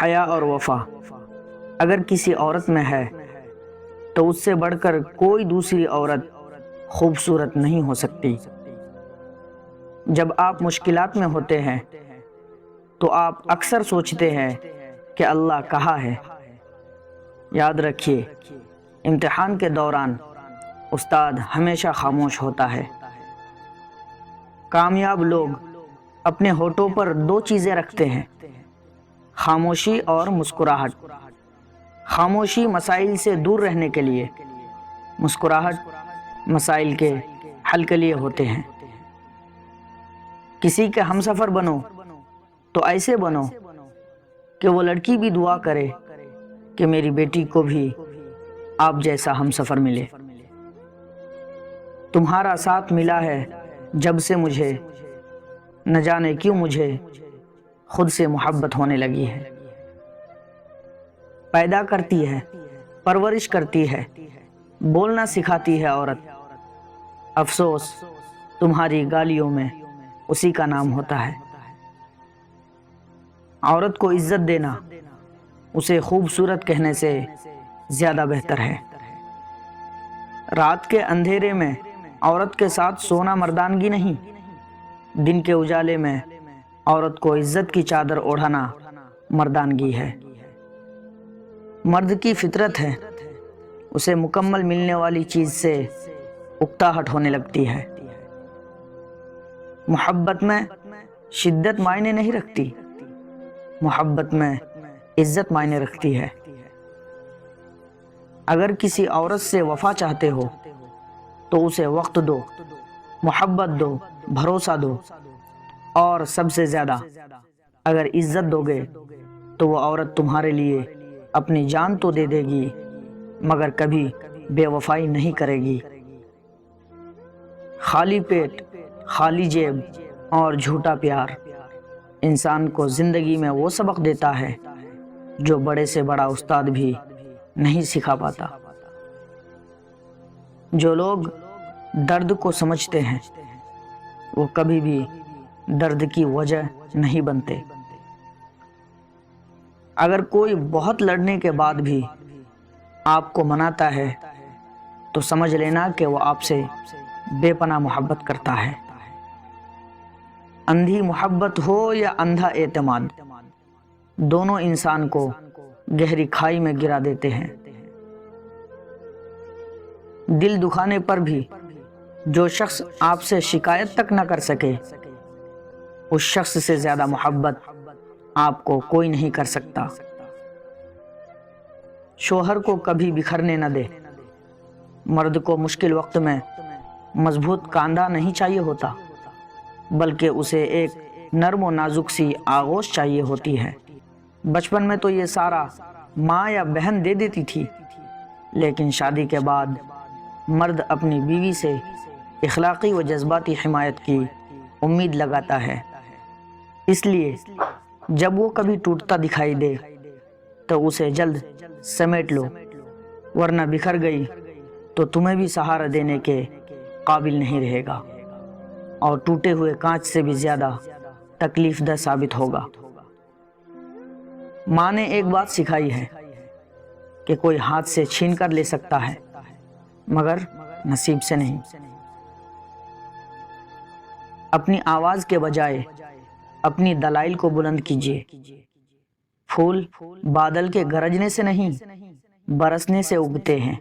حیا اور وفا اگر کسی عورت میں ہے تو اس سے بڑھ کر کوئی دوسری عورت خوبصورت نہیں ہو سکتی۔ جب آپ مشکلات میں ہوتے ہیں تو آپ اکثر سوچتے ہیں کہ اللہ کہاں ہے۔ یاد رکھیے، امتحان کے دوران استاد ہمیشہ خاموش ہوتا ہے۔ کامیاب لوگ اپنے ہونٹوں پر دو چیزیں رکھتے ہیں، خاموشی اور مسکراہٹ۔ خاموشی مسائل سے دور رہنے کے لیے، مسکراہٹ مسائل کے حل کے لیے ہوتے ہیں۔ کسی کے ہمسفر بنو تو ایسے بنو کہ وہ لڑکی بھی دعا کرے کہ میری بیٹی کو بھی آپ جیسا ہمسفر ملے۔ تمہارا ساتھ ملا ہے جب سے مجھے، نہ جانے کیوں مجھے خود سے محبت ہونے لگی ہے۔ پیدا کرتی ہے، پرورش کرتی ہے، بولنا سکھاتی ہے عورت۔ افسوس تمہاری گالیوں میں اسی کا نام ہوتا ہے۔ عورت کو عزت دینا اسے خوبصورت کہنے سے زیادہ بہتر ہے۔ رات کے اندھیرے میں عورت کے ساتھ سونا مردانگی نہیں، دن کے اجالے میں عورت کو عزت کی چادر اوڑھانا مردانگی ہے۔ مرد کی فطرت ہے، اسے مکمل ملنے والی چیز سے اکتاہٹ ہونے لگتی ہے۔ محبت میں شدت معنی نہیں رکھتی، محبت میں عزت معنی رکھتی ہے۔ اگر کسی عورت سے وفا چاہتے ہو تو اسے وقت دو، محبت دو، بھروسہ دو، اور سب سے زیادہ اگر عزت دو گے تو وہ عورت تمہارے لیے اپنی جان تو دے دے گی مگر کبھی بے وفائی نہیں کرے گی۔ خالی پیٹ، خالی جیب اور جھوٹا پیار انسان کو زندگی میں وہ سبق دیتا ہے جو بڑے سے بڑا استاد بھی نہیں سکھا پاتا۔ جو لوگ درد کو سمجھتے ہیں وہ کبھی بھی درد کی وجہ نہیں بنتے۔ اگر کوئی بہت لڑنے کے بعد بھی آپ کو مناتا ہے تو سمجھ لینا کہ وہ آپ سے بے پناہ محبت کرتا ہے۔ اندھی محبت ہو یا اندھا اعتماد، دونوں انسان کو گہری کھائی میں گرا دیتے ہیں۔ دل دکھانے پر بھی جو شخص آپ سے شکایت تک نہ کر سکے، اس شخص سے زیادہ محبت آپ کو کوئی نہیں کر سکتا۔ شوہر کو کبھی بکھرنے نہ دے۔ مرد کو مشکل وقت میں مضبوط کاندھا نہیں چاہیے ہوتا، بلکہ اسے ایک نرم و نازک سی آغوش چاہیے ہوتی ہے۔ بچپن میں تو یہ سارا ماں یا بہن دے دیتی تھی، لیکن شادی کے بعد مرد اپنی بیوی سے اخلاقی و جذباتی حمایت کی امید لگاتا ہے۔ اس لیے جب وہ کبھی ٹوٹتا دکھائی دے تو اسے جلد سمیٹ لو، ورنہ بکھر گئی تو تمہیں بھی سہارا دینے کے قابل نہیں رہے گا اور ٹوٹے ہوئے کانچ سے بھی زیادہ تکلیف دہ ثابت ہوگا۔ ماں نے ایک بات سکھائی ہے کہ کوئی ہاتھ سے چھین کر لے سکتا ہے مگر نصیب سے نہیں۔ اپنی آواز کے بجائے اپنی دلائل کو بلند کیجیے۔ پھول بادل کے گرجنے سے نہیں، برسنے سے اگتے ہیں۔